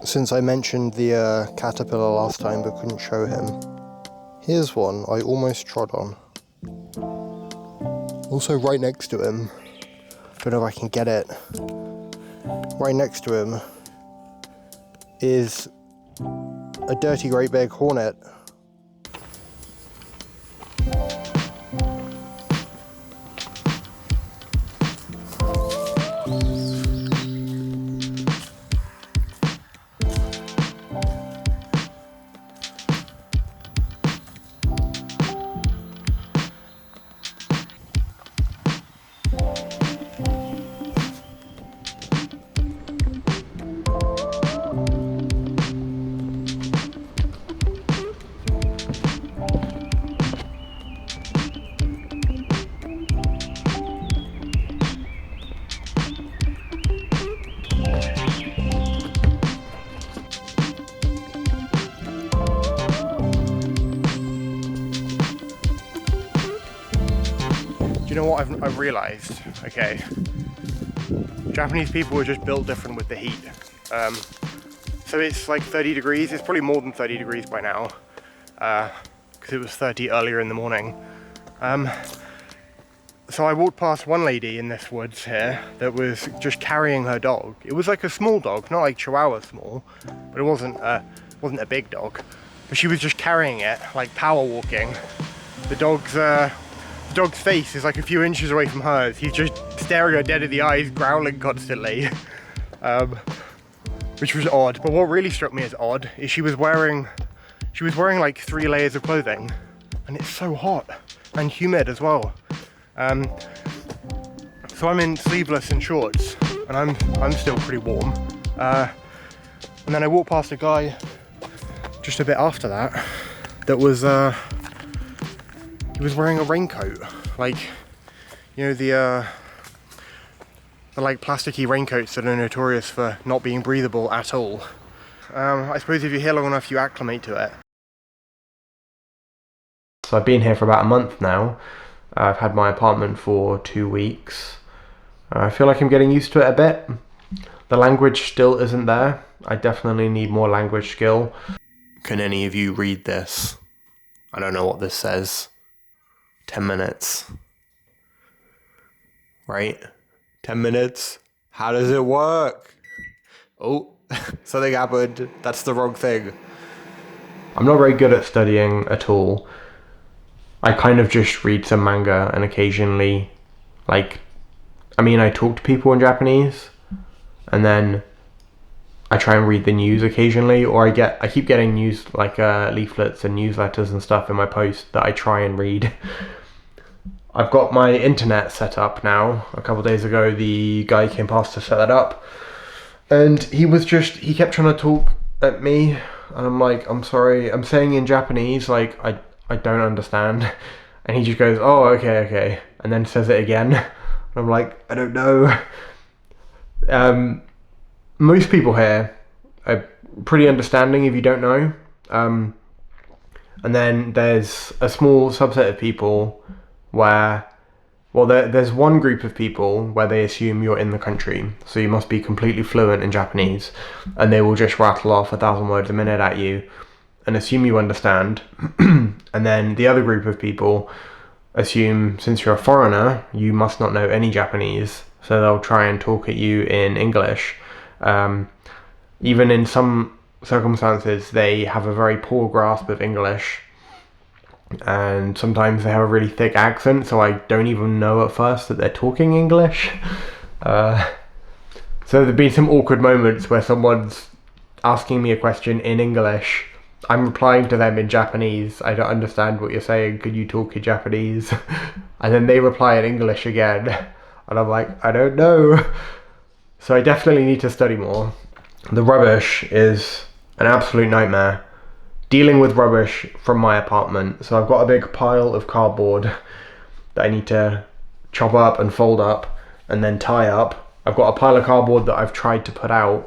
Since I mentioned the caterpillar last time but couldn't show him, here's one I almost trod on. Also right next to him, don't know if I can get it, right next to him is a dirty great big hornet. Do you know what I've realised? Okay, Japanese people are just built different with the heat. So it's like 30 degrees, it's probably more than 30 degrees by now, because it was 30 earlier in the morning. So I walked past one lady in this woods here that was just carrying her dog. It was like a small dog, not like Chihuahua small, but it wasn't a big dog. But she was just carrying it, like power walking. The dog's face is like a few inches away from hers. He's just staring her dead in the eyes, growling constantly, which was odd. But what really struck me as odd is she was wearing like 3 layers of clothing, and it's so hot and humid as well. So I'm in sleeveless and shorts, and I'm still pretty warm. And then I walked past a guy just a bit after that was he was wearing a raincoat, like, you know, the like plasticky raincoats that are notorious for not being breathable at all. I suppose if you're here long enough, you acclimate to it. So I've been here for about a month now. I've had my apartment for 2 weeks. I feel like I'm getting used to it a bit. The language still isn't there. I definitely need more language skill. Can any of you read this? I don't know what this says. 10 minutes. Right? 10 minutes? How does it work? Oh, something happened. That's the wrong thing. I'm not very good at studying at all. I kind of just read some manga and occasionally, I talk to people in Japanese, and then I try and read the news occasionally, or I keep getting news, leaflets and newsletters and stuff in my post that I try and read. I've got my internet set up now. A couple of days ago, the guy came past to set that up, and he kept trying to talk at me, and I'm like, I'm sorry, I'm saying in Japanese, I don't understand. And he just goes, oh, okay, and then says it again. And I'm like, I don't know. Most people here are pretty understanding if you don't know. And then there's a small subset of people there's one group of people where they assume you're in the country, so you must be completely fluent in Japanese, and they will just rattle off 1,000 words a minute at you and assume you understand. And then the other group of people assume, since you're a foreigner, you must not know any Japanese, so they'll try and talk at you in English. Even in some circumstances, they have a very poor grasp of English, and sometimes they have a really thick accent, so I don't even know at first that they're talking English. So there've been some awkward moments where someone's asking me a question in English, I'm replying to them in Japanese, I don't understand what you're saying, could you talk in Japanese? And then they reply in English again, and I'm like, I don't know. So I definitely need to study more. The rubbish is an absolute nightmare. Dealing with rubbish from my apartment. So I've got a big pile of cardboard that I need to chop up and fold up and then tie up. I've got a pile of cardboard that I've tried to put out,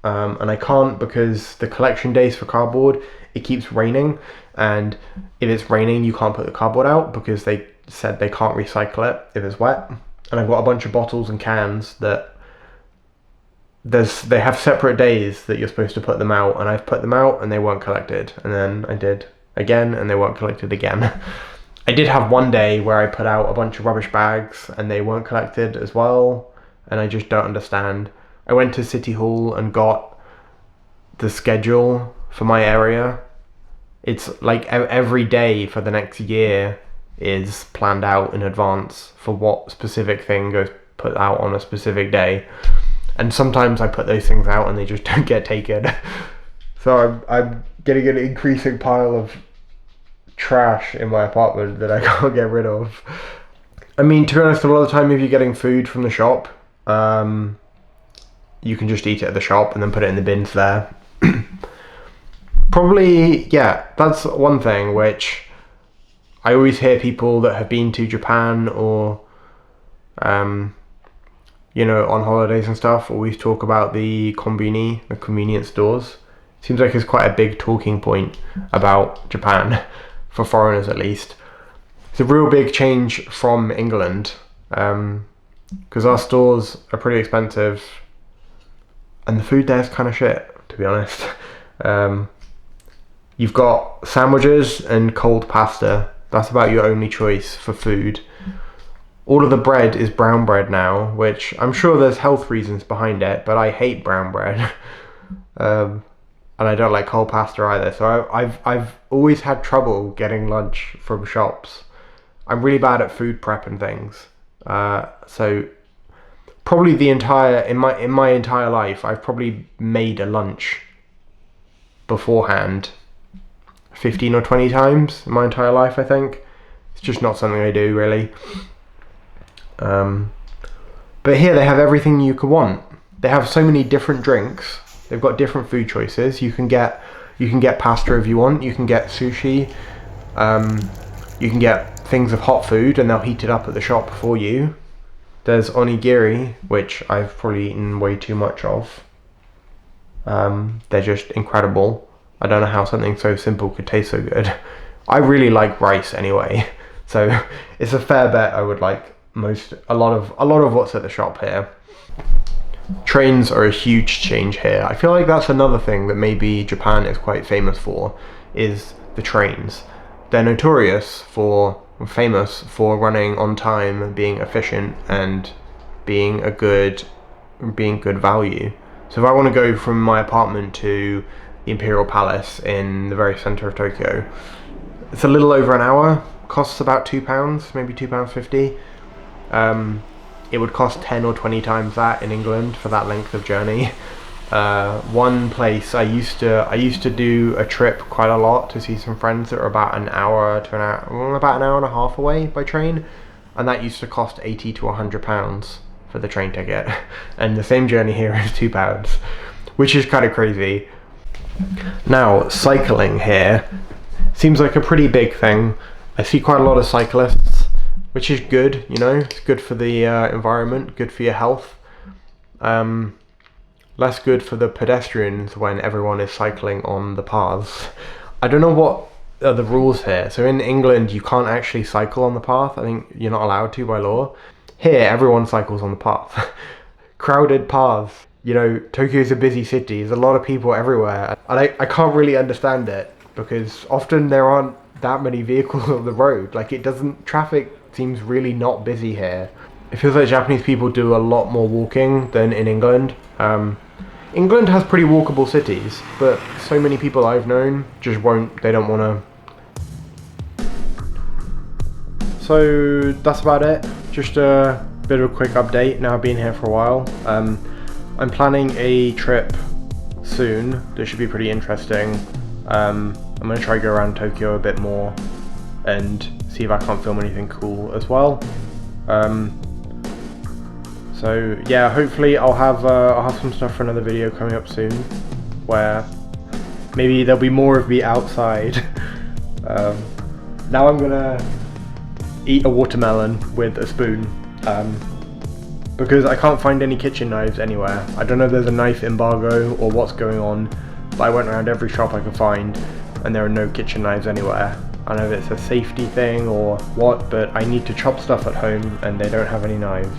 and I can't because the collection days for cardboard, it keeps raining, and if it's raining you can't put the cardboard out because they said they can't recycle it if it's wet. And I've got a bunch of bottles and cans that they have separate days that you're supposed to put them out, and I've put them out and they weren't collected, and then I did again and they weren't collected again. I did have one day where I put out a bunch of rubbish bags and they weren't collected as well, and I just don't understand. I went to City Hall and got the schedule for my area. It's like every day for the next year is planned out in advance for what specific thing goes put out on a specific day. And sometimes I put those things out and they just don't get taken. So I'm getting an increasing pile of trash in my apartment that I can't get rid of. I mean, to be honest, a lot of the time if you're getting food from the shop, you can just eat it at the shop and then put it in the bins there. Probably, yeah, that's one thing which I always hear people that have been to Japan or you know, on holidays and stuff, always talk about the konbini, the convenience stores. Seems like it's quite a big talking point about Japan, for foreigners at least. It's a real big change from England, because our stores are pretty expensive, and the food there is kind of shit, to be honest. You've got sandwiches and cold pasta. That's about your only choice for food. All of the bread is brown bread now, which I'm sure there's health reasons behind it, but I hate brown bread. And I don't like cold pasta either, so I've always had trouble getting lunch from shops. I'm really bad at food prep and things. So probably in my entire life, I've probably made a lunch beforehand 15 or 20 times in my entire life, I think. It's just not something I do, really. But here they have everything you could want. They have so many different drinks. They've got different food choices. You can get pasta if you want. You can get sushi. You can get things of hot food and they'll heat it up at the shop for you. There's onigiri, which I've probably eaten way too much of. They're just incredible. I don't know how something so simple could taste so good. I really like rice anyway, so it's a fair bet I would like a lot of what's at the shop here. Trains are a huge change here. I feel like that's another thing that maybe Japan is quite famous for, is the trains. They're famous for running on time, being efficient, and being good value. So if I want to go from my apartment to the Imperial Palace in the very center of Tokyo, it's a little over an hour, costs about £2, maybe £2.50. It would cost 10 or 20 times that in England for that length of journey. One place I used to do a trip quite a lot to see some friends that were about an hour and a half away by train, and that used to cost £80 to £100 for the train ticket. And the same journey here is £2, which is kind of crazy. Now, cycling here seems like a pretty big thing. I see quite a lot of cyclists, which is good, you know, it's good for the environment, good for your health. Less good for the pedestrians when everyone is cycling on the paths. I don't know what are the rules here. So in England, you can't actually cycle on the path. I think you're not allowed to by law. Here, everyone cycles on the path. Crowded paths. You know, Tokyo's a busy city. There's a lot of people everywhere. And I can't really understand it, because often there aren't that many vehicles on the road. Like, traffic seems really not busy here. It feels like Japanese people do a lot more walking than in England. England has pretty walkable cities, but so many people I've known just they don't want to. So that's about it. Just a bit of a quick update. Now I've been here for a while. I'm planning a trip soon that should be pretty interesting. I'm going to try to go around Tokyo a bit more and see if I can't film anything cool as well. So yeah, hopefully I'll have some stuff for another video coming up soon, where maybe there'll be more of me outside. Now I'm gonna eat a watermelon with a spoon, because I can't find any kitchen knives anywhere. I don't know if there's a knife embargo or what's going on, but I went around every shop I could find and there are no kitchen knives anywhere. I don't know if it's a safety thing or what, but I need to chop stuff at home and they don't have any knives.